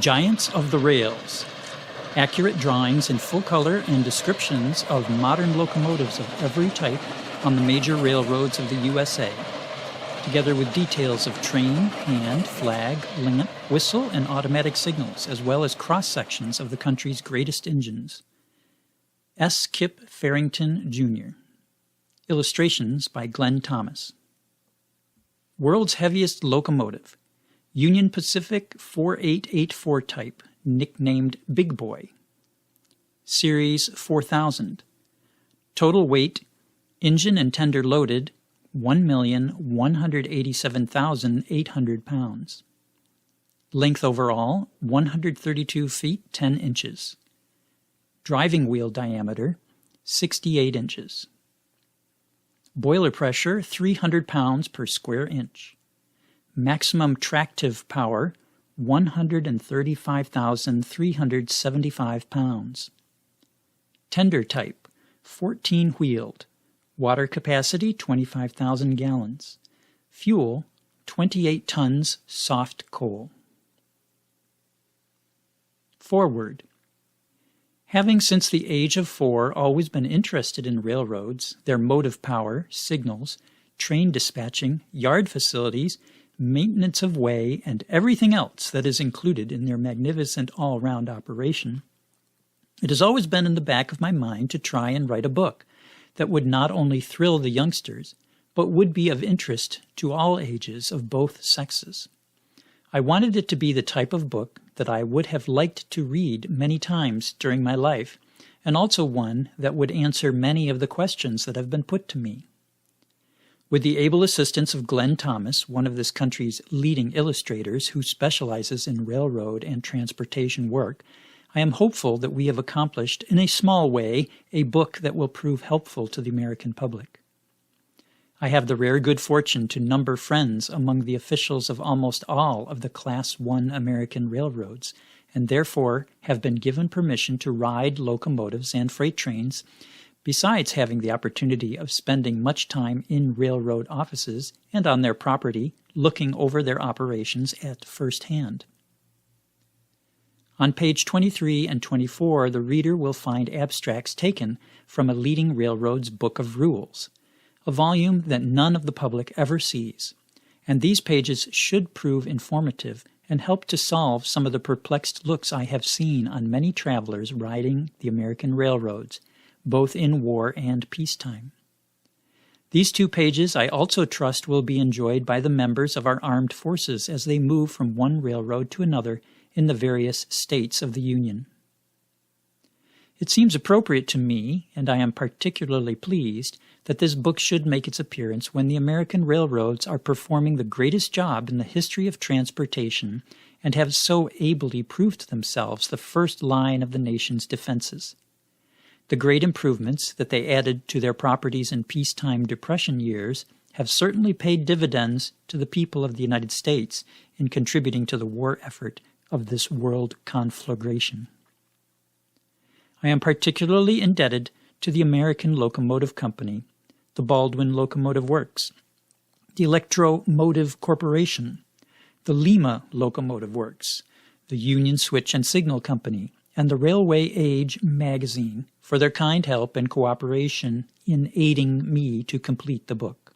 Giants of the Rails. Accurate drawings in full color and descriptions of modern locomotives of every type on the major railroads of the USA, together with details of train, hand, flag, lamp, whistle, and automatic signals, as well as cross-sections of the country's greatest engines. S. Kip Farrington, Jr. Illustrations by Glenn Thomas. World's heaviest locomotive, Union Pacific 4884 type, nicknamed Big Boy. Series 4000. Total weight, engine and tender loaded, 1,187,800 pounds. Length overall, 132 feet 10 inches. Driving wheel diameter, 68 inches. Boiler pressure, 300 pounds per square inch. Maximum tractive power, 135,375 pounds. Tender type, 14-wheeled. Water capacity, 25,000 gallons. Fuel, 28 tons soft coal. Foreword. Having since the age of 4 always been interested in railroads, their motive power, signals, train dispatching, yard facilities, maintenance of way, and everything else that is included in their magnificent all-round operation, it has always been in the back of my mind to try and write a book that would not only thrill the youngsters, but would be of interest to all ages of both sexes. I wanted it to be the type of book that I would have liked to read many times during my life, and also one that would answer many of the questions that have been put to me. With the able assistance of Glenn Thomas, one of this country's leading illustrators who specializes in railroad and transportation work, I am hopeful that we have accomplished, in a small way, a book that will prove helpful to the American public. I have the rare good fortune to number friends among the officials of almost all of the Class I American railroads, and therefore have been given permission to ride locomotives and freight trains, besides having the opportunity of spending much time in railroad offices and on their property, looking over their operations at first hand. On page 23 and 24, the reader will find abstracts taken from a leading railroad's Book of Rules, a volume that none of the public ever sees, and these pages should prove informative and help to solve some of the perplexed looks I have seen on many travelers riding the American railroads, both in war and peacetime. These 2 pages I also trust will be enjoyed by the members of our armed forces as they move from one railroad to another in the various states of the Union. It seems appropriate to me, and I am particularly pleased, that this book should make its appearance when the American railroads are performing the greatest job in the history of transportation and have so ably proved themselves the first line of the nation's defenses. The great improvements that they added to their properties in peacetime Depression years have certainly paid dividends to the people of the United States in contributing to the war effort of this world conflagration. I am particularly indebted to the American Locomotive Company, the Baldwin Locomotive Works, the Electromotive Corporation, the Lima Locomotive Works, the Union Switch and Signal Company, and the Railway Age magazine for their kind help and cooperation in aiding me to complete the book.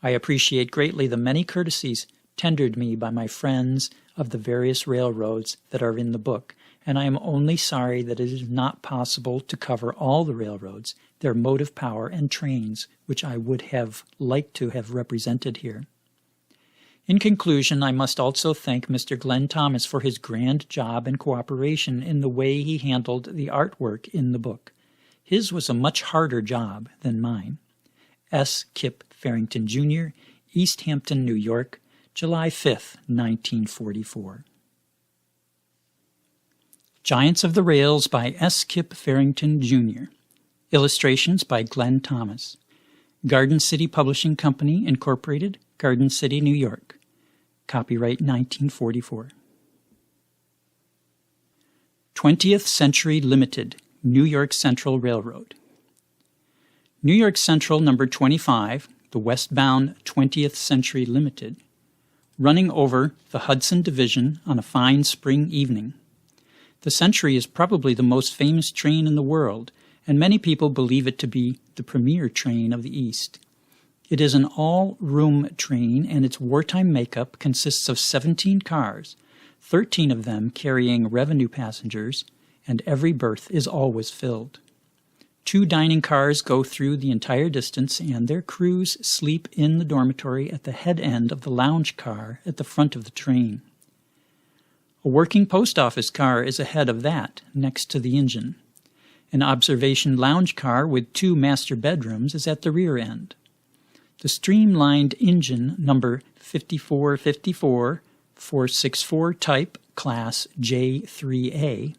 I appreciate greatly the many courtesies tendered me by my friends of the various railroads that are in the book, and I am only sorry that it is not possible to cover all the railroads, their motive power, and trains, which I would have liked to have represented here. In conclusion, I must also thank Mr. Glenn Thomas for his grand job and cooperation in the way he handled the artwork in the book. His was a much harder job than mine. S. Kip Farrington, Jr., East Hampton, New York, July 5, 1944. Giants of the Rails by S. Kip Farrington, Jr. Illustrations by Glenn Thomas. Garden City Publishing Company, Incorporated, Garden City, New York. Copyright 1944. 20th Century Limited, New York Central Railroad. New York Central number 25, the westbound 20th Century Limited, running over the Hudson Division on a fine spring evening. The Century is probably the most famous train in the world, and many people believe it to be the premier train of the East. It is an all-room train, and its wartime makeup consists of 17 cars, 13 of them carrying revenue passengers, and every berth is always filled. 2 dining cars go through the entire distance, and their crews sleep in the dormitory at the head end of the lounge car at the front of the train. A working post office car is ahead of that, next to the engine. An observation lounge car with 2 master bedrooms is at the rear end. The streamlined engine number 5454 464 type class J3A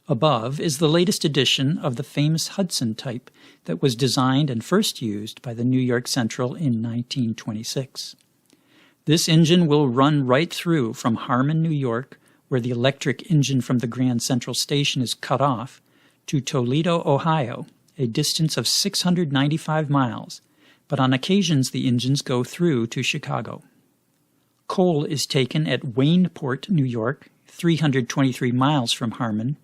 above is the latest edition of the famous Hudson type that was designed and first used by the New York Central in 1926. This engine will run right through from Harmon, New York, where the electric engine from the Grand Central Station is cut off, to Toledo, Ohio, a distance of 695 miles, but on occasions the engines go through to Chicago. Coal is taken at Wayneport, New York, 323 miles from Harmon,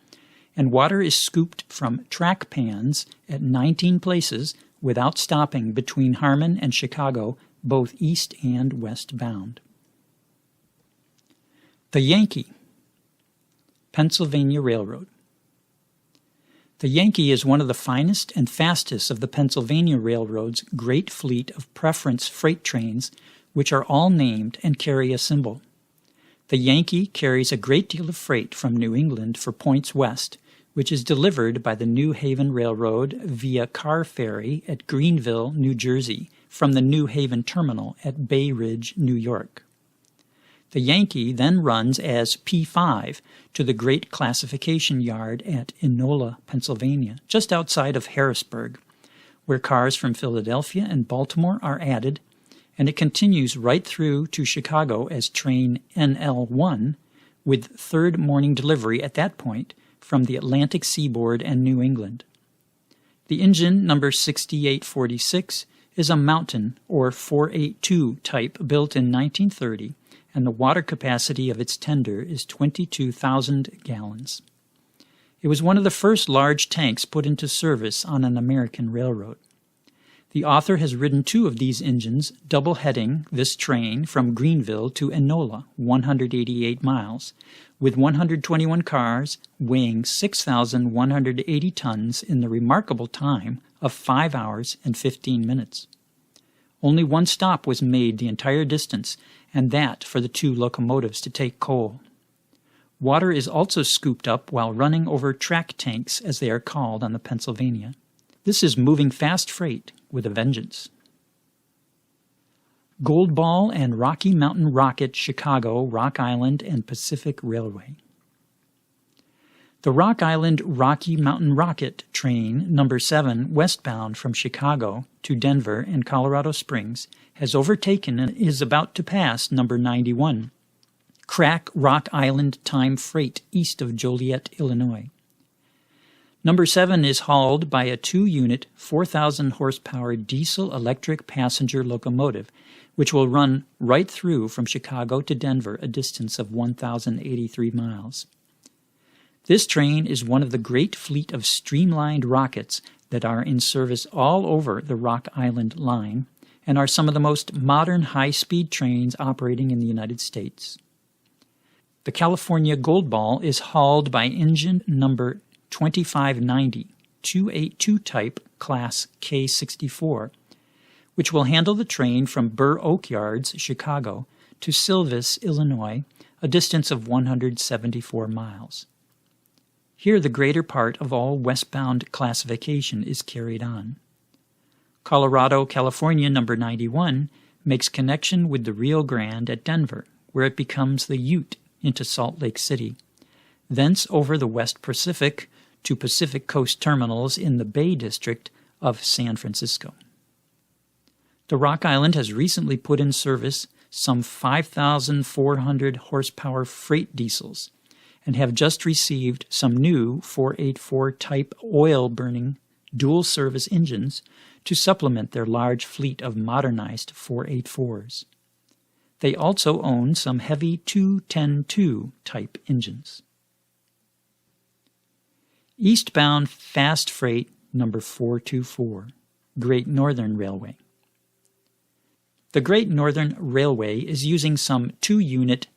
and water is scooped from track pans at 19 places without stopping between Harmon and Chicago, both east and westbound. The Yankee, Pennsylvania Railroad. The Yankee is one of the finest and fastest of the Pennsylvania Railroad's great fleet of preference freight trains, which are all named and carry a symbol. The Yankee carries a great deal of freight from New England for points west, which is delivered by the New Haven Railroad via car ferry at Greenville, New Jersey, from the New Haven Terminal at Bay Ridge, New York. The Yankee then runs as P5 to the Great Classification Yard at Enola, Pennsylvania, just outside of Harrisburg, where cars from Philadelphia and Baltimore are added, and it continues right through to Chicago as train NL1, with third morning delivery at that point from the Atlantic seaboard and New England. The engine, number 6846, is a Mountain or 482 type built in 1930, and the water capacity of its tender is 22,000 gallons. It was one of the first large tanks put into service on an American railroad. The author has ridden 2 of these engines, double-heading this train from Greenville to Enola, 188 miles, with 121 cars weighing 6,180 tons in the remarkable time of 5 hours and 15 minutes. Only one stop was made the entire distance, and that for the 2 locomotives to take coal. Water is also scooped up while running over track tanks, as they are called on the Pennsylvania. This is moving fast freight with a vengeance. Goldball and Rocky Mountain Rocket, Chicago, Rock Island, and Pacific Railway. The Rock Island Rocky Mountain Rocket train, number 7, westbound from Chicago to Denver and Colorado Springs, has overtaken and is about to pass number 91, Crack Rock Island Time Freight, east of Joliet, Illinois. Number 7 is hauled by a 2-unit, 4,000-horsepower diesel-electric passenger locomotive, which will run right through from Chicago to Denver, a distance of 1,083 miles. This train is one of the great fleet of streamlined rockets that are in service all over the Rock Island line and are some of the most modern high-speed trains operating in the United States. The California Goldball is hauled by engine number 2590, 282 type class K64, which will handle the train from Burr Oak Yards, Chicago, to Silvis, Illinois, a distance of 174 miles. Here the greater part of all westbound classification is carried on. Colorado, California number 91 makes connection with the Rio Grande at Denver, where it becomes the Ute into Salt Lake City, thence over the West Pacific to Pacific Coast terminals in the Bay District of San Francisco. The Rock Island has recently put in service some 5,400 horsepower freight diesels and have just received some new 484 type oil-burning dual-service engines to supplement their large fleet of modernized 484s. They also own some heavy 210-2 type engines. Eastbound Fast Freight number 424, Great Northern Railway. The Great Northern Railway is using some 2-unit,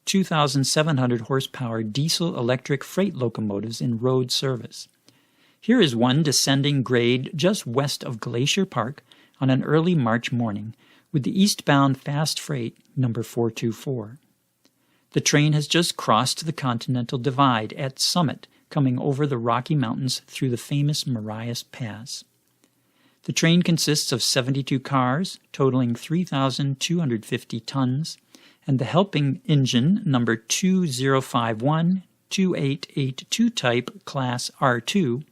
2,700 horsepower diesel-electric freight locomotives in road service. Here is one descending grade just west of Glacier Park on an early March morning with the eastbound Fast Freight number 424. The train has just crossed the Continental Divide at Summit, coming over the Rocky Mountains through the famous Marias Pass. The train consists of 72 cars, totaling 3,250 tons, and the helping engine number 2051-2882 type Class R2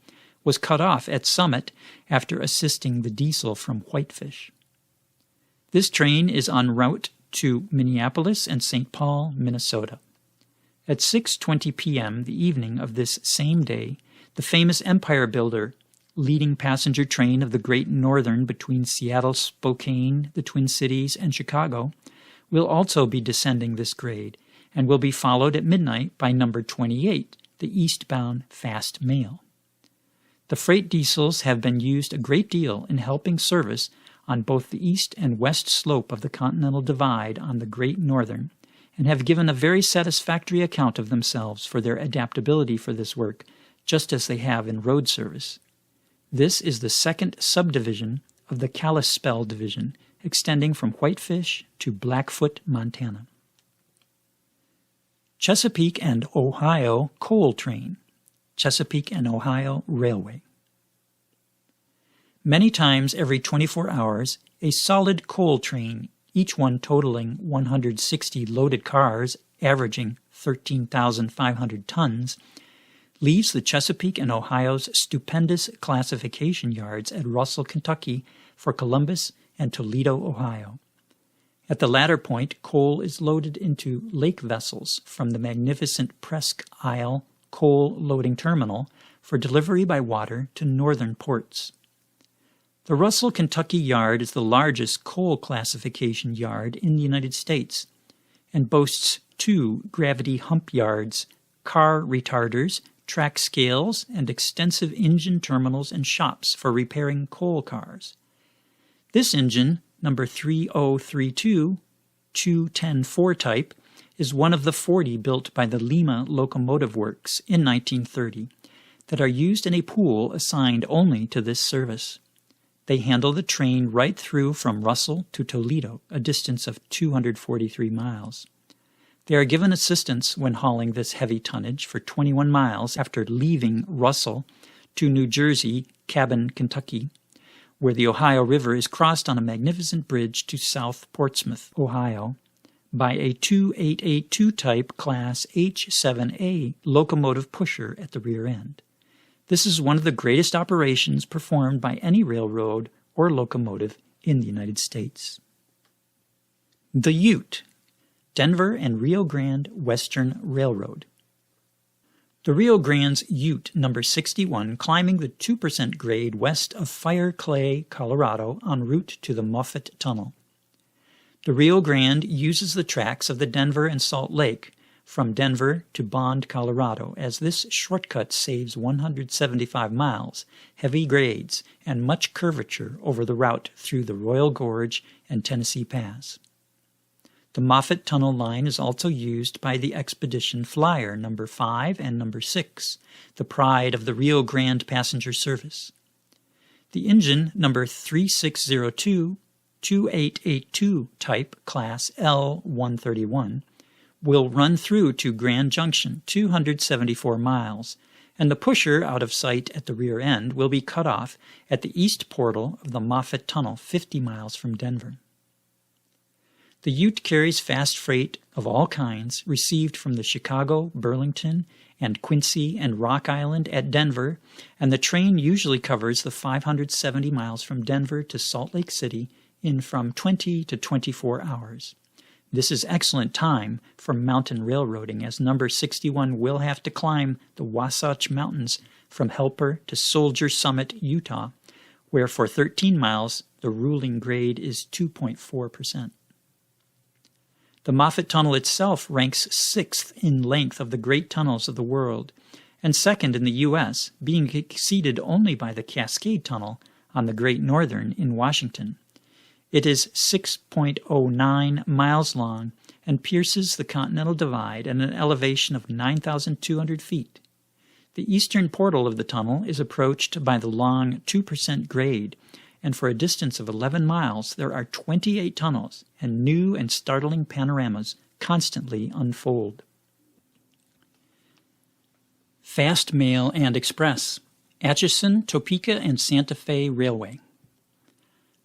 was cut off at Summit after assisting the diesel from Whitefish. This train is en route to Minneapolis and St. Paul, Minnesota. At 6:20 p.m. the evening of this same day, the famous Empire Builder, leading passenger train of the Great Northern between Seattle, Spokane, the Twin Cities, and Chicago, will also be descending this grade and will be followed at midnight by number 28, the eastbound Fast Mail. The freight diesels have been used a great deal in helping service on both the east and west slope of the Continental Divide on the Great Northern, and have given a very satisfactory account of themselves for their adaptability for this work, just as they have in road service. This is the second subdivision of the Kalispell Division, extending from Whitefish to Blackfoot, Montana. Chesapeake and Ohio Coal Train, Chesapeake and Ohio Railway. Many times every 24 hours, a solid coal train, each one totaling 160 loaded cars, averaging 13,500 tons, leaves the Chesapeake and Ohio's stupendous classification yards at Russell, Kentucky for Columbus and Toledo, Ohio. At the latter point, coal is loaded into lake vessels from the magnificent Presque Isle coal loading terminal for delivery by water to northern ports. The Russell, Kentucky yard is the largest coal classification yard in the United States and boasts 2 gravity hump yards, car retarders, track scales, and extensive engine terminals and shops for repairing coal cars. This engine, number 3032-210-4 type, is one of the 40 built by the Lima Locomotive Works in 1930 that are used in a pool assigned only to this service. They handle the train right through from Russell to Toledo, a distance of 243 miles. They are given assistance when hauling this heavy tonnage for 21 miles after leaving Russell to New Jersey, Cabin, Kentucky, where the Ohio River is crossed on a magnificent bridge to South Portsmouth, Ohio, by a 2882 type Class H7A locomotive pusher at the rear end. This is one of the greatest operations performed by any railroad or locomotive in the United States. The Ute, Denver and Rio Grande Western Railroad. The Rio Grande's Ute number 61 climbing the 2% grade west of Fire Clay, Colorado en route to the Moffett Tunnel. The Rio Grande uses the tracks of the Denver and Salt Lake from Denver to Bond, Colorado, as this shortcut saves 175 miles, heavy grades, and much curvature over the route through the Royal Gorge and Tennessee Pass. The Moffett Tunnel line is also used by the Expedition Flyer number 5 and number 6, the pride of the Rio Grande passenger service. The engine number 3602-2882 type Class L131 will run through to Grand Junction, 274 miles, and the pusher out of sight at the rear end will be cut off at the east portal of the Moffett Tunnel, 50 miles from Denver. The Ute carries fast freight of all kinds received from the Chicago, Burlington, and Quincy and Rock Island at Denver, and the train usually covers the 570 miles from Denver to Salt Lake City in from 20 to 24 hours. This is excellent time for mountain railroading, as number 61 will have to climb the Wasatch Mountains from Helper to Soldier Summit, Utah, where for 13 miles the ruling grade is 2.4%. The Moffat Tunnel itself ranks 6th in length of the great tunnels of the world, and 2nd in the U.S., being exceeded only by the Cascade Tunnel on the Great Northern in Washington. It is 6.09 miles long and pierces the Continental Divide at an elevation of 9,200 feet. The eastern portal of the tunnel is approached by the long 2% grade, and for a distance of 11 miles there are 28 tunnels, and new and startling panoramas constantly unfold. Fast Mail and Express, Atchison, Topeka, and Santa Fe Railway.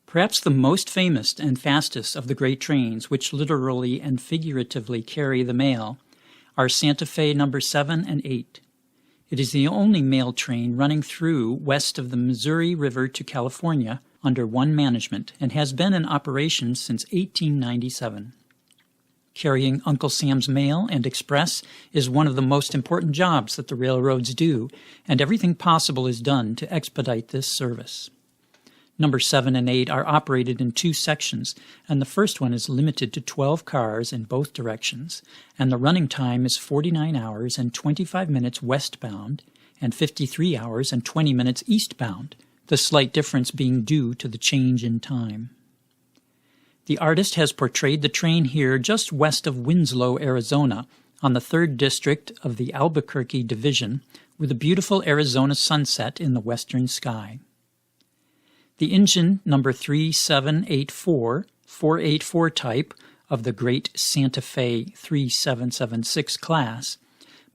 Perhaps the most famous and fastest of the great trains which literally and figuratively carry the mail are Santa Fe No. 7 and 8. It is the only mail train running through west of the Missouri River to California under one management and has been in operation since 1897. Carrying Uncle Sam's mail and express is one of the most important jobs that the railroads do, and everything possible is done to expedite this service. No. 7 and 8 are operated in 2 sections, and the first one is limited to 12 cars in both directions, and the running time is 49 hours and 25 minutes westbound and 53 hours and 20 minutes eastbound, the slight difference being due to the change in time. The artist has portrayed the train here just west of Winslow, Arizona, on the 3rd District of the Albuquerque Division, with a beautiful Arizona sunset in the western sky. The engine No. 3784, 484 type of the great Santa Fe 3776 class,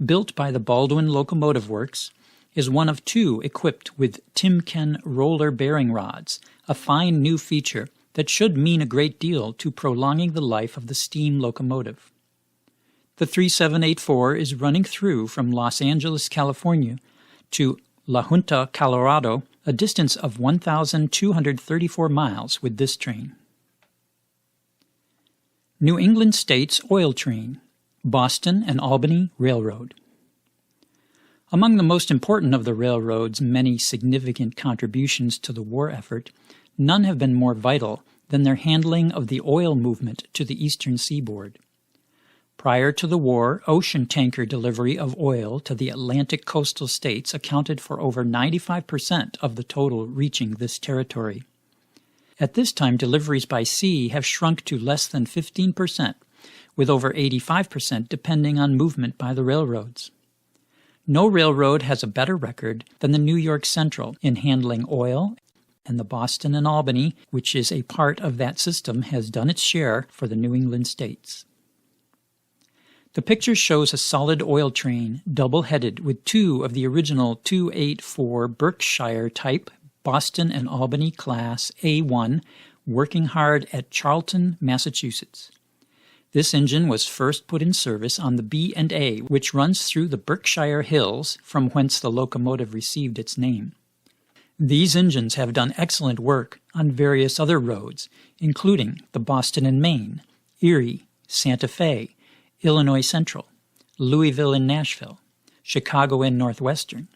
built by the Baldwin Locomotive Works, is one of 2 equipped with Timken roller bearing rods, a fine new feature that should mean a great deal to prolonging the life of the steam locomotive. The 3784 is running through from Los Angeles, California, to La Junta, Colorado, a distance of 1,234 miles with this train. New England States Oil Train, Boston and Albany Railroad. Among the most important of the railroad's many significant contributions to the war effort, none have been more vital than their handling of the oil movement to the eastern seaboard. Prior to the war, ocean tanker delivery of oil to the Atlantic coastal states accounted for over 95% of the total reaching this territory. At this time, deliveries by sea have shrunk to less than 15%, with over 85% depending on movement by the railroads. No railroad has a better record than the New York Central in handling oil, and the Boston and Albany, which is a part of that system, has done its share for the New England states. The picture shows a solid oil train, double-headed, with 2 of the original 284 Berkshire type Boston and Albany class A1 working hard at Charlton, Massachusetts. This engine was first put in service on the B&A, which runs through the Berkshire Hills, from whence the locomotive received its name. These engines have done excellent work on various other roads, including the Boston and Maine, Erie, Santa Fe, Illinois Central, Louisville and Nashville, Chicago and Northwestern,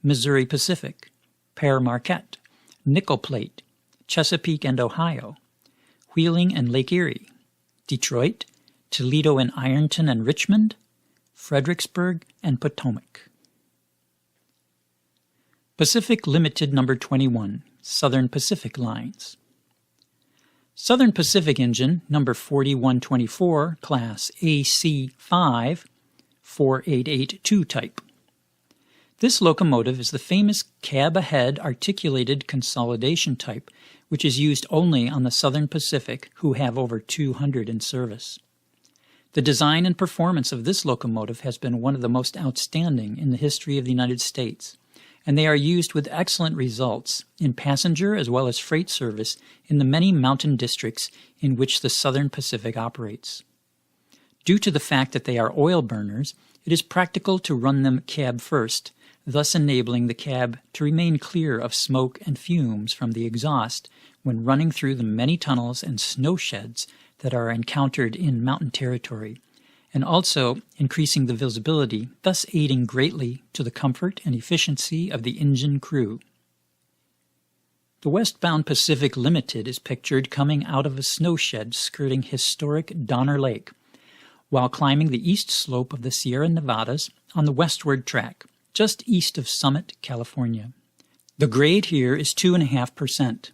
Missouri Pacific, Pere Marquette, Nickel Plate, Chesapeake and Ohio, Wheeling and Lake Erie, Detroit, Toledo and Ironton and Richmond, Fredericksburg and Potomac. Pacific Limited No. 21, Southern Pacific Lines. Southern Pacific engine No. 4124, class AC5, 4882 type. This locomotive is the famous cab-ahead articulated consolidation type, which is used only on the Southern Pacific, who have over 200 in service. The design and performance of this locomotive has been one of the most outstanding in the history of the United States, and they are used with excellent results in passenger as well as freight service in the many mountain districts in which the Southern Pacific operates. Due to the fact that they are oil burners, it is practical to run them cab first, thus enabling the cab to remain clear of smoke and fumes from the exhaust when running through the many tunnels and snow sheds that are encountered in mountain territory, and also increasing the visibility, thus aiding greatly to the comfort and efficiency of the engine crew. The Westbound Pacific Limited is pictured coming out of a snow shed skirting historic Donner Lake, while climbing the east slope of the Sierra Nevadas on the westward track, just east of Summit, California. The grade here is 2.5%.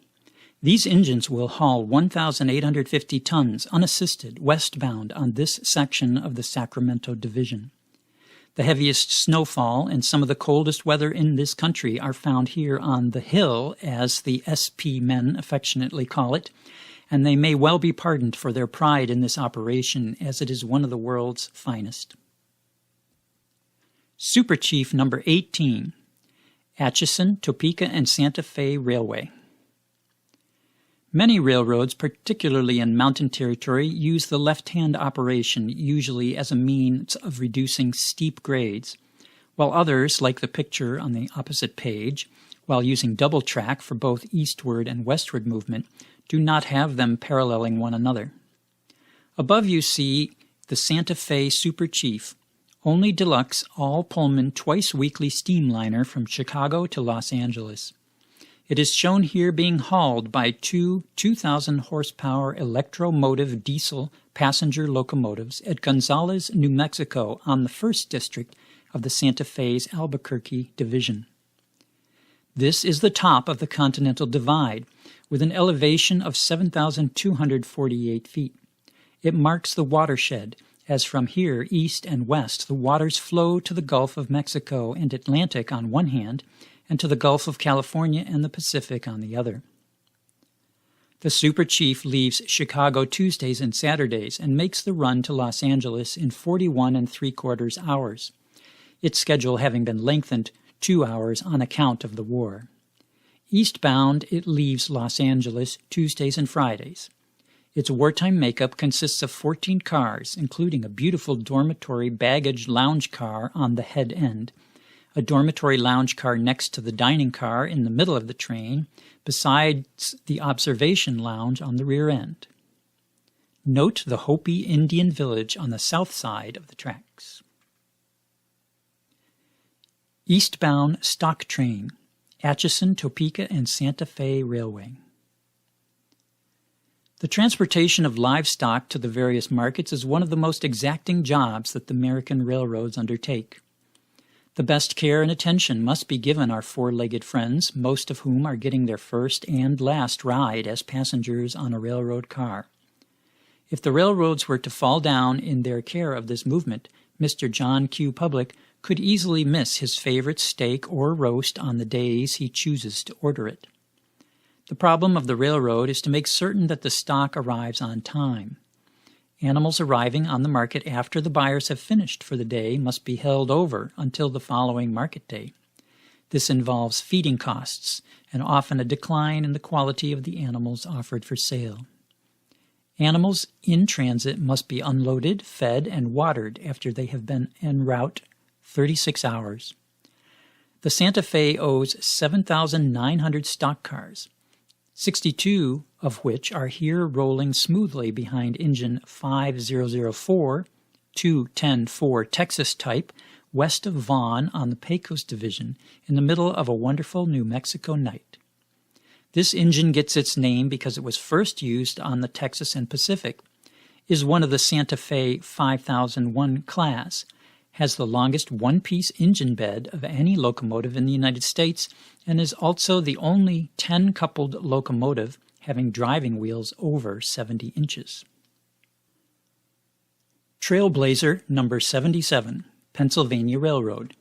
These engines will haul 1,850 tons unassisted westbound on this section of the Sacramento Division. The heaviest snowfall and some of the coldest weather in this country are found here on the hill, as the SP men affectionately call it, and they may well be pardoned for their pride in this operation, as it is one of the world's finest. Super Chief number 18, Atchison, Topeka, and Santa Fe Railway. Many railroads, particularly in mountain territory, use the left-hand operation, usually as a means of reducing steep grades, while others, like the picture on the opposite page, while using double track for both eastward and westward movement, do not have them paralleling one another. Above you see the Santa Fe Super Chief, only deluxe all-Pullman twice-weekly steamliner from Chicago to Los Angeles. It is shown here being hauled by two 2,000-horsepower electromotive diesel passenger locomotives at Gonzales, New Mexico, on the 1st District of the Santa Fe's Albuquerque Division. This is the top of the Continental Divide, with an elevation of 7,248 feet. It marks the watershed, as from here, east and west, the waters flow to the Gulf of Mexico and Atlantic on one hand, and to the Gulf of California and the Pacific on the other. The Super Chief leaves Chicago Tuesdays and Saturdays and makes the run to Los Angeles in 41 3/4 hours, its schedule having been lengthened 2 hours on account of the war. Eastbound, it leaves Los Angeles Tuesdays and Fridays. Its wartime makeup consists of 14 cars, including a beautiful dormitory baggage lounge car on the head end, a dormitory lounge car next to the dining car in the middle of the train, besides the observation lounge on the rear end. Note the Hopi Indian village on the south side of the tracks. Eastbound stock train, Atchison, Topeka, and Santa Fe Railway. The transportation of livestock to the various markets is one of the most exacting jobs that the American railroads undertake. The best care and attention must be given our four-legged friends, most of whom are getting their first and last ride as passengers on a railroad car. If the railroads were to fall down in their care of this movement, Mr. John Q. Public could easily miss his favorite steak or roast on the days he chooses to order it. The problem of the railroad is to make certain that the stock arrives on time. Animals arriving on the market after the buyers have finished for the day must be held over until the following market day. This involves feeding costs and often a decline in the quality of the animals offered for sale. Animals in transit must be unloaded, fed, and watered after they have been en route 36 hours. The Santa Fe owes 7,900 stock cars, 62 of which are here rolling smoothly behind engine 5004, 210-4 Texas type, west of Vaughn on the Pecos Division, in the middle of a wonderful New Mexico night. This engine gets its name because it was first used on the Texas and Pacific, is one of the Santa Fe 5001 class, has the longest one-piece engine bed of any locomotive in the United States, and is also the only 10-coupled locomotive having driving wheels over 70 inches. Trailblazer number 77, Pennsylvania Railroad.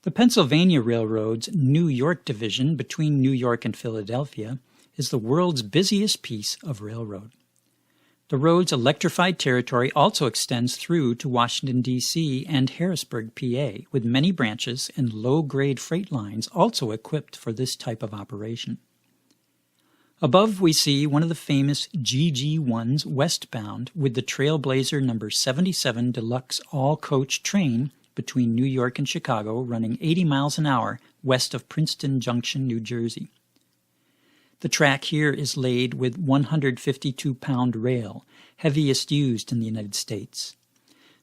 The Pennsylvania Railroad's New York Division between New York and Philadelphia is the world's busiest piece of railroad. The road's electrified territory also extends through to Washington, D.C. and Harrisburg, PA, with many branches and low-grade freight lines also equipped for this type of operation. Above we see one of the famous GG1s westbound with the Trailblazer number 77 deluxe all-coach train between New York and Chicago running 80 miles an hour west of Princeton Junction, New Jersey. The track here is laid with 152-pound rail, heaviest used in the United States.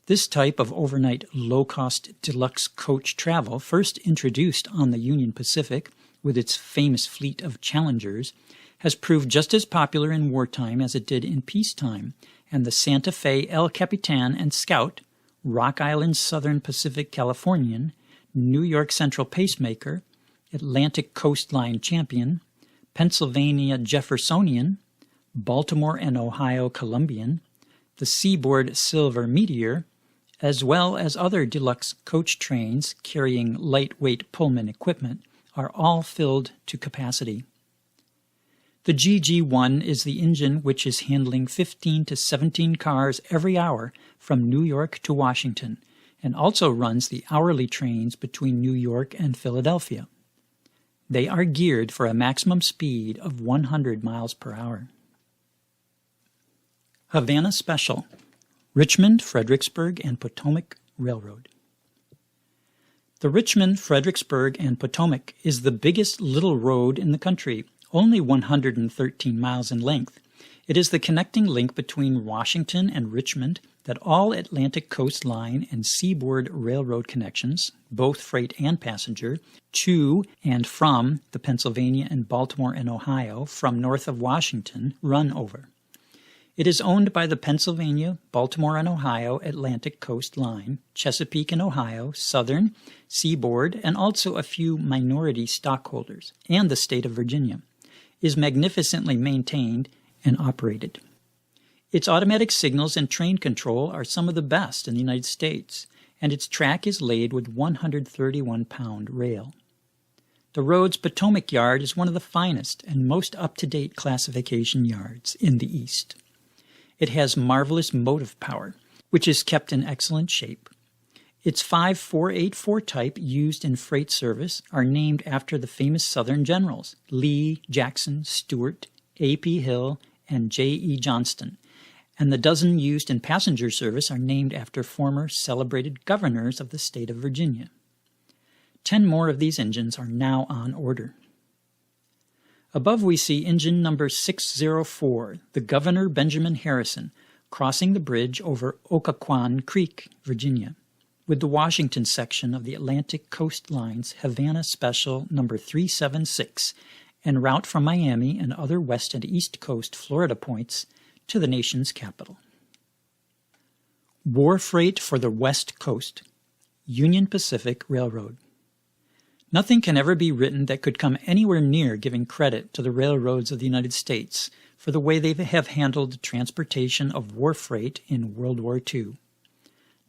This type of overnight low-cost deluxe coach travel, first introduced on the Union Pacific with its famous fleet of Challengers, has proved just as popular in wartime as it did in peacetime, and the Santa Fe El Capitan and Scout, Rock Island Southern Pacific Californian, New York Central Pacemaker, Atlantic Coastline Champion, Pennsylvania Jeffersonian, Baltimore and Ohio Columbian, the Seaboard Silver Meteor, as well as other deluxe coach trains carrying lightweight Pullman equipment, are all filled to capacity. The GG1 is the engine which is handling 15 to 17 cars every hour from New York to Washington, and also runs the hourly trains between New York and Philadelphia. They are geared for a maximum speed of 100 miles per hour. Havana Special, Richmond, Fredericksburg, and Potomac Railroad. The Richmond, Fredericksburg, and Potomac is the biggest little road in the country, only 113 miles in length. It is the connecting link between Washington and Richmond that all Atlantic Coast Line and Seaboard Railroad connections, both freight and passenger, to and from the Pennsylvania and Baltimore and Ohio from north of Washington run over. It is owned by the Pennsylvania, Baltimore and Ohio Atlantic Coast Line, Chesapeake and Ohio, Southern, Seaboard, and also a few minority stockholders, and the state of Virginia, is magnificently maintained and operated. Its automatic signals and train control are some of the best in the United States, and its track is laid with 131-pound rail. The road's Potomac Yard is one of the finest and most up-to-date classification yards in the East. It has marvelous motive power, which is kept in excellent shape. Its 5484 type used in freight service are named after the famous Southern generals, Lee, Jackson, Stuart, A.P. Hill, and J.E. Johnston, and the dozen used in passenger service are named after former celebrated governors of the state of Virginia. 10 more of these engines are now on order. Above we see engine number 604, the Governor Benjamin Harrison, crossing the bridge over Occoquan Creek, Virginia, with the Washington section of the Atlantic Coast Line's Havana Special number 376, en route from Miami and other west and east coast Florida points to the nation's capital. War freight for the West Coast, Union Pacific Railroad. Nothing can ever be written that could come anywhere near giving credit to the railroads of the United States for the way they have handled transportation of war freight in World War II.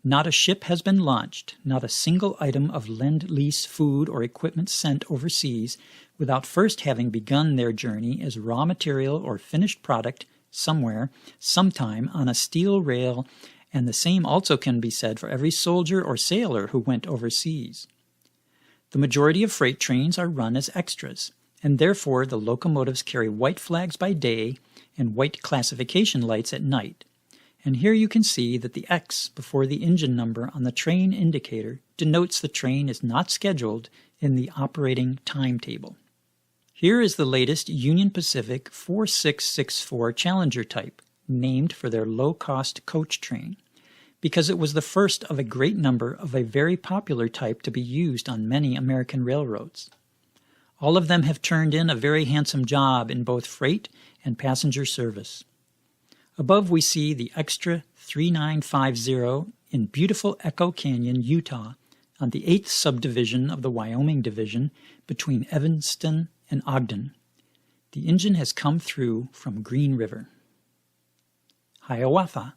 Not a ship has been launched, not a single item of lend-lease food or equipment sent overseas without first having begun their journey as raw material or finished product somewhere, sometime on a steel rail, and the same also can be said for every soldier or sailor who went overseas. The majority of freight trains are run as extras, and therefore the locomotives carry white flags by day and white classification lights at night. And here you can see that the X before the engine number on the train indicator denotes the train is not scheduled in the operating timetable. Here is the latest Union Pacific 4664 Challenger type, named for their low-cost coach train, because it was the first of a great number of a very popular type to be used on many American railroads. All of them have turned in a very handsome job in both freight and passenger service. Above we see the Extra 3950 in beautiful Echo Canyon, Utah, on the 8th subdivision of the Wyoming Division between Evanston and Ogden. The engine has come through from Green River. Hiawatha,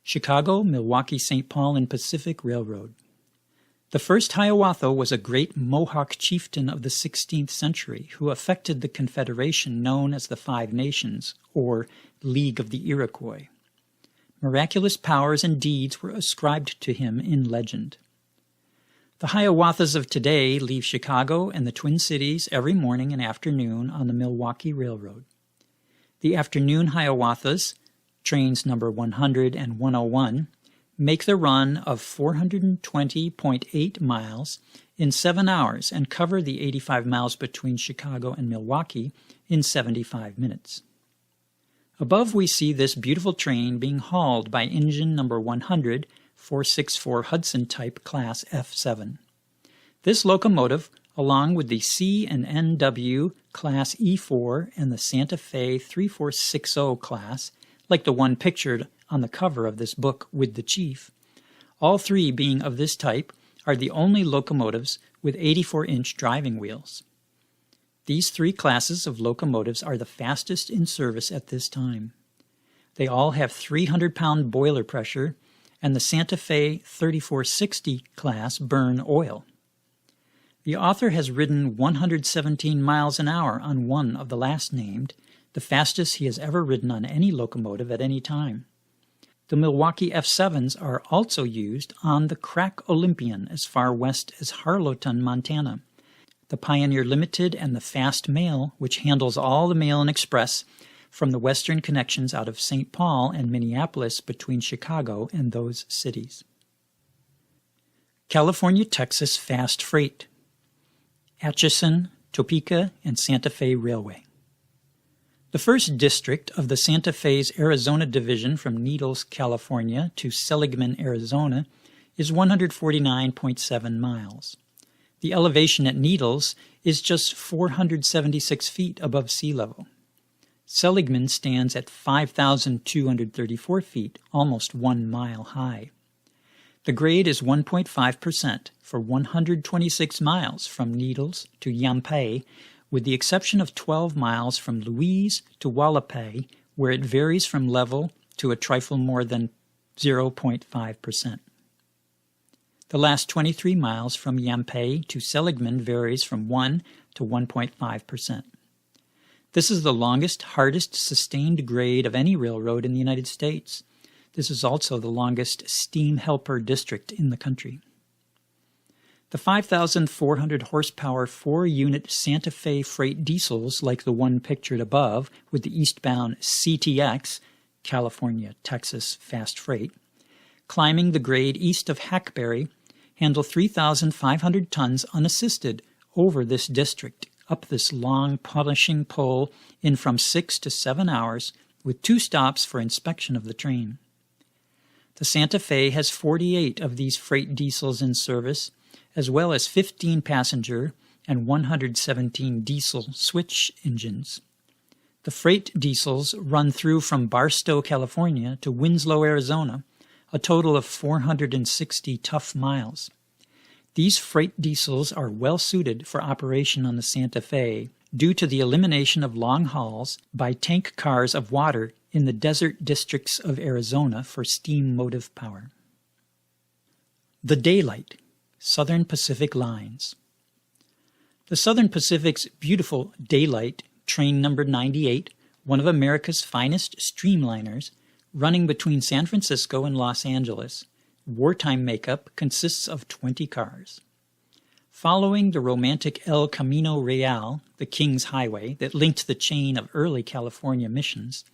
Chicago, Milwaukee, St. Paul, and Pacific Railroad. The first Hiawatha was a great Mohawk chieftain of the 16th century who effected the confederation known as the Five Nations, or League of the Iroquois. Miraculous powers and deeds were ascribed to him in legend. The Hiawathas of today leave Chicago and the Twin Cities every morning and afternoon on the Milwaukee Railroad. The afternoon Hiawathas, trains number 100 and 101, make the run of 420.8 miles in 7 hours and cover the 85 miles between Chicago and Milwaukee in 75 minutes. Above we see this beautiful train being hauled by engine number 100, 464 Hudson type class F7. This locomotive, along with the C and NW class E4 and the Santa Fe 3460 class, like the one pictured on the cover of this book with the chief. All three being of this type are the only locomotives with 84-inch driving wheels. These three classes of locomotives are the fastest in service at this time. They all have 300-pound boiler pressure, and the Santa Fe 3460 class burn oil. The author has ridden 117 miles an hour on one of the last named, the fastest he has ever ridden on any locomotive at any time. The Milwaukee F7s are also used on the Crack Olympian as far west as Harlowton, Montana, the Pioneer Limited, and the Fast Mail, which handles all the mail and express from the western connections out of St. Paul and Minneapolis between Chicago and those cities. California-Texas Fast Freight, Atchison, Topeka, and Santa Fe Railway. The first district of the Santa Fe's Arizona division from Needles, California to Seligman, Arizona is 149.7 miles. The elevation at Needles is just 476 feet above sea level. Seligman stands at 5,234 feet, almost 1 mile high. The grade is 1.5% for 126 miles from Needles to Yampay, with the exception of 12 miles from Louise to Wallapai, where it varies from level to a trifle more than 0.5%. The last 23 miles from Yampay to Seligman varies from 1 to 1.5%. This is the longest, hardest sustained grade of any railroad in the United States. This is also the longest steam helper district in the country. The 5,400 horsepower 4-unit Santa Fe freight diesels, like the one pictured above with the eastbound CTX, California-Texas Fast Freight, climbing the grade east of Hackberry, handle 3,500 tons unassisted over this district, up this long polishing pole in from 6 to 7 hours, with 2 stops for inspection of the train. The Santa Fe has 48 of these freight diesels in service, as well as 15 passenger and 117 diesel switch engines. The freight diesels run through from Barstow, California to Winslow, Arizona, a total of 460 tough miles. These freight diesels are well suited for operation on the Santa Fe due to the elimination of long hauls by tank cars of water in the desert districts of Arizona for steam motive power. The Daylight, Southern Pacific Lines. The Southern Pacific's beautiful Daylight, train number 98, one of America's finest streamliners, running between San Francisco and Los Angeles. Wartime makeup consists of 20 cars. Following the romantic El Camino Real, the King's Highway that linked the chain of early California missions,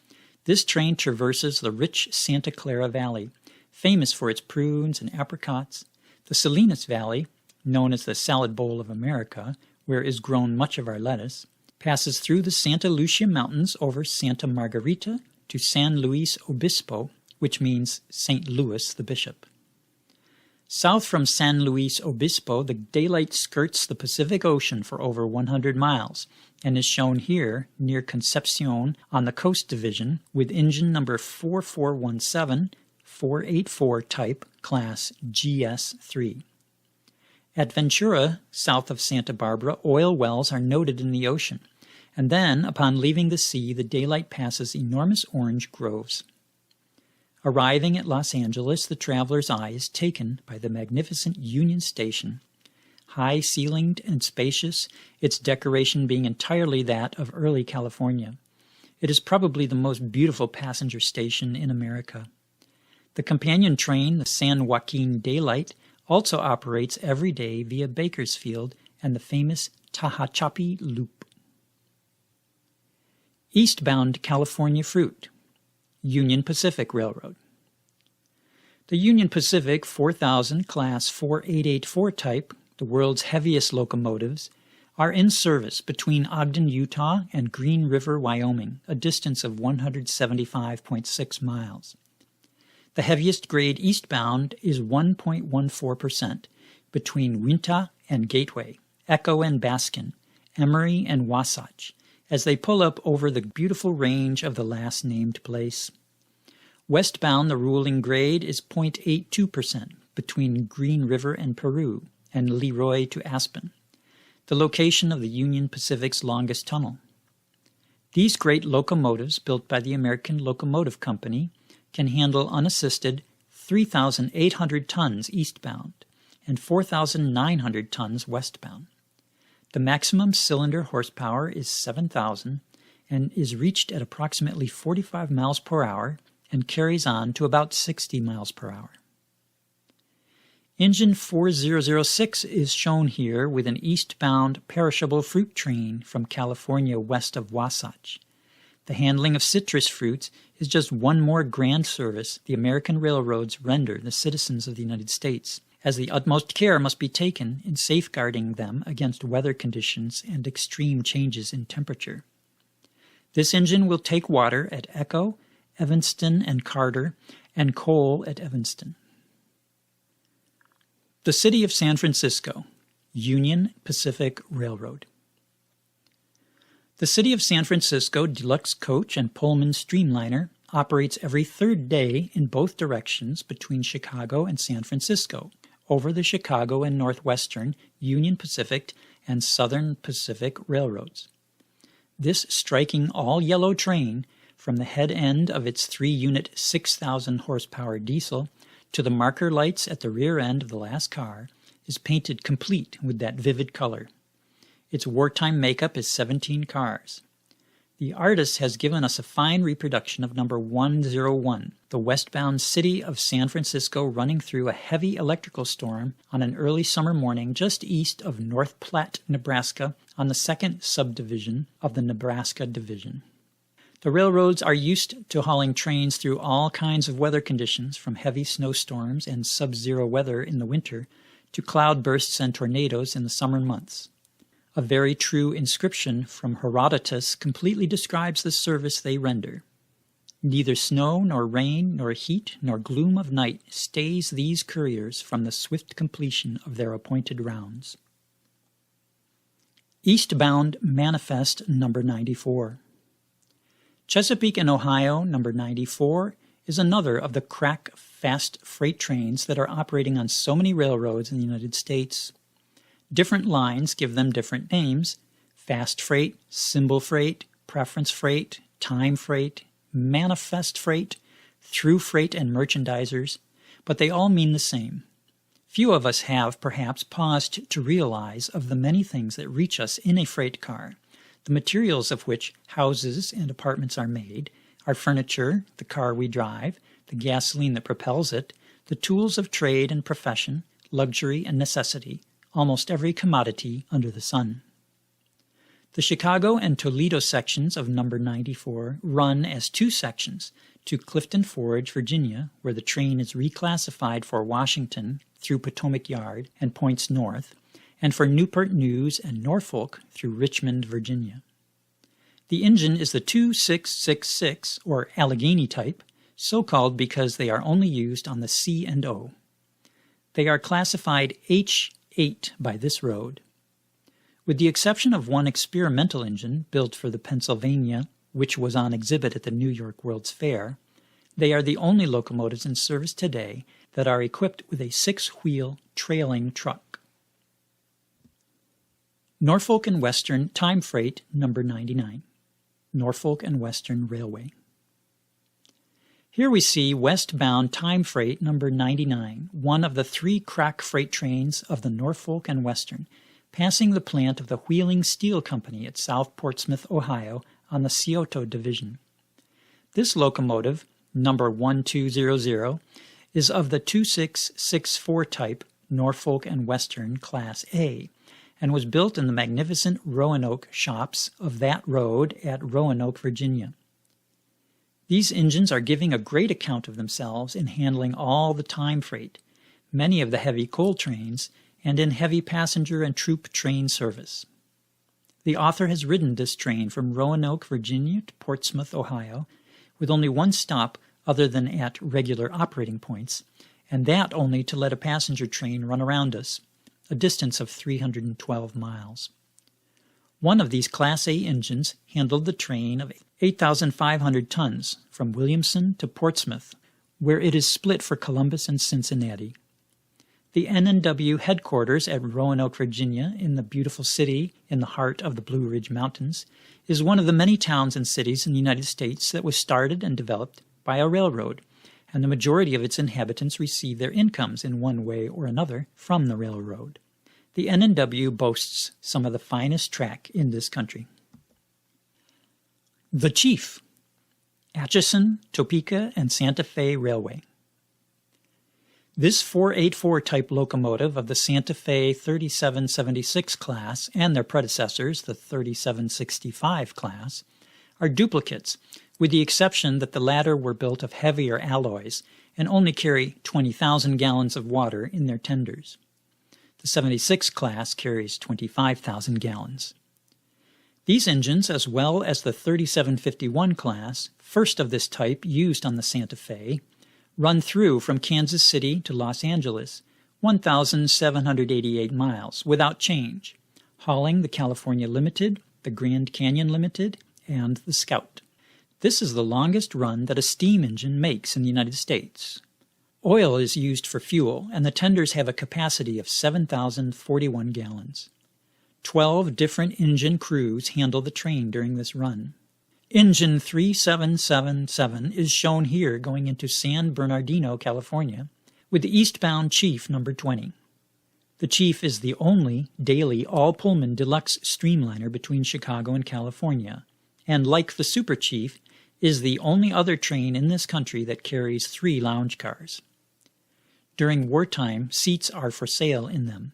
this train traverses the rich Santa Clara Valley, famous for its prunes and apricots, the Salinas Valley, known as the Salad Bowl of America, where is grown much of our lettuce, passes through the Santa Lucia Mountains over Santa Margarita to San Luis Obispo, which means St. Louis the Bishop. South from San Luis Obispo, the Daylight skirts the Pacific Ocean for over 100 miles and is shown here near Concepcion on the Coast Division with engine number 4417-484 type, class GS3. At Ventura, south of Santa Barbara, oil wells are noted in the ocean, and then, upon leaving the sea, the Daylight passes enormous orange groves. Arriving at Los Angeles, the traveler's eye is taken by the magnificent Union Station. High-ceilinged and spacious, its decoration being entirely that of early California. It is probably the most beautiful passenger station in America. The companion train, the San Joaquin Daylight, also operates every day via Bakersfield and the famous Tehachapi Loop. Eastbound California Fruit, Union Pacific Railroad. The Union Pacific 4000 Class 4884 type, the world's heaviest locomotives, are in service between Ogden, Utah and Green River, Wyoming, a distance of 175.6 miles. The heaviest grade eastbound is 1.14% between Winta and Gateway, Echo and Baskin, Emory and Wasatch, as they pull up over the beautiful range of the last named place. Westbound, the ruling grade is 0.82% between Green River and Peru and Leroy to Aspen, the location of the Union Pacific's longest tunnel. These great locomotives, built by the American Locomotive Company, can handle unassisted 3,800 tons eastbound and 4,900 tons westbound. The maximum cylinder horsepower is 7,000 and is reached at approximately 45 miles per hour and carries on to about 60 miles per hour. Engine 4006 is shown here with an eastbound perishable fruit train from California west of Wasatch. The handling of citrus fruits is just one more grand service the American railroads render the citizens of the United States, as the utmost care must be taken in safeguarding them against weather conditions and extreme changes in temperature. This engine will take water at Echo, Evanston and Carter, and coal at Evanston. The City of San Francisco, Union Pacific Railroad. The City of San Francisco Deluxe Coach and Pullman Streamliner operates every third day in both directions between Chicago and San Francisco, over the Chicago and Northwestern, Union Pacific, and Southern Pacific Railroads. This striking all-yellow train, from the head end of its 3-unit 6,000 horsepower diesel to the marker lights at the rear end of the last car, is painted complete with that vivid color. Its wartime makeup is 17 cars. The artist has given us a fine reproduction of number 101, the westbound City of San Francisco running through a heavy electrical storm on an early summer morning just east of North Platte, Nebraska, on the second subdivision of the Nebraska Division. The railroads are used to hauling trains through all kinds of weather conditions, from heavy snowstorms and sub-zero weather in the winter to cloud bursts and tornadoes in the summer months. A very true inscription from Herodotus completely describes the service they render. Neither snow, nor rain, nor heat, nor gloom of night stays these couriers from the swift completion of their appointed rounds. Eastbound Manifest No. 94. Chesapeake and Ohio No. 94 is another of the crack fast freight trains that are operating on so many railroads in the United States. Different lines give them different names: fast freight, symbol freight, preference freight, time freight, manifest freight, through freight, and merchandisers, but they all mean the same. Few of us have, perhaps, paused to realize of the many things that reach us in a freight car, the materials of which houses and apartments are made, our furniture, the car we drive, the gasoline that propels it, the tools of trade and profession, luxury and necessity, almost every commodity under the sun. The Chicago and Toledo sections of No. 94 run as 2 sections to Clifton Forge, Virginia, where the train is reclassified for Washington through Potomac Yard and points north, and for Newport News and Norfolk through Richmond, Virginia. The engine is the 2666, or Allegheny type, so called because they are only used on the C and O. They are classified H8 by this road. With the exception of one experimental engine built for the Pennsylvania, which was on exhibit at the New York World's Fair, they are the only locomotives in service today that are equipped with a 6-wheel trailing truck. Norfolk and Western Time Freight No. 99, Norfolk and Western Railway. Here we see westbound Time Freight No. 99, one of the 3 crack freight trains of the Norfolk and Western, passing the plant of the Wheeling Steel Company at South Portsmouth, Ohio, on the Scioto Division. This locomotive, No. 1200, is of the 2664 type Norfolk and Western Class A, and was built in the magnificent Roanoke shops of that road at Roanoke, Virginia. These engines are giving a great account of themselves in handling all the time freight, many of the heavy coal trains, and in heavy passenger and troop train service. The author has ridden this train from Roanoke, Virginia to Portsmouth, Ohio, with only one stop other than at regular operating points, and that only to let a passenger train run around us, a distance of 312 miles. One of these Class A engines handled the train of 8,500 tons from Williamson to Portsmouth where it is split for Columbus and Cincinnati. The N&W headquarters at Roanoke, Virginia, in the beautiful city in the heart of the Blue Ridge Mountains, is one of the many towns and cities in the United States that was started and developed by a railroad, and the majority of its inhabitants receive their incomes in one way or another from the railroad. The N&W boasts some of the finest track in this country. The Chief, Atchison, Topeka, and Santa Fe Railway. This 484 type locomotive of the Santa Fe 3776 class and their predecessors, the 3765 class, are duplicates, with the exception that the latter were built of heavier alloys and only carry 20,000 gallons of water in their tenders. The 76 class carries 25,000 gallons. These engines, as well as the 3751 class, first of this type used on the Santa Fe, run through from Kansas City to Los Angeles, 1,788 miles, without change, hauling the California Limited, the Grand Canyon Limited, and the Scout. This is the longest run that a steam engine makes in the United States. Oil is used for fuel, and the tenders have a capacity of 7,041 gallons. 12 different engine crews handle the train during this run. Engine 3777 is shown here going into San Bernardino, California, with the eastbound Chief number 20. The Chief is the only daily all-Pullman deluxe streamliner between Chicago and California, and like the Super Chief, is the only other train in this country that carries 3 lounge cars. During wartime, seats are for sale in them.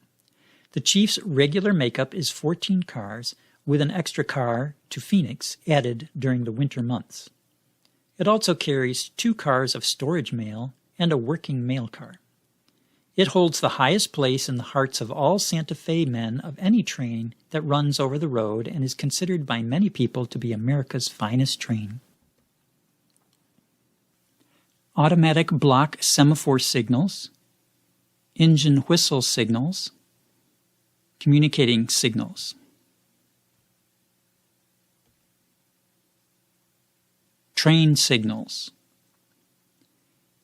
The Chief's regular makeup is 14 cars, with an extra car to Phoenix added during the winter months. It also carries 2 cars of storage mail and a working mail car. It holds the highest place in the hearts of all Santa Fe men of any train that runs over the road and is considered by many people to be America's finest train. Automatic block semaphore signals, engine whistle signals, communicating signals. Train signals,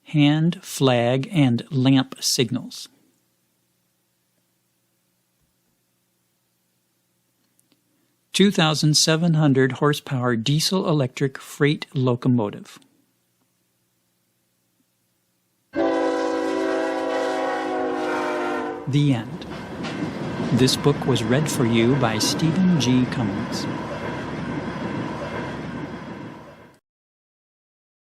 hand, flag, and lamp signals. (2,700 horsepower diesel-electric freight locomotive). The end. This book was read for you by Stephen G. Cummings.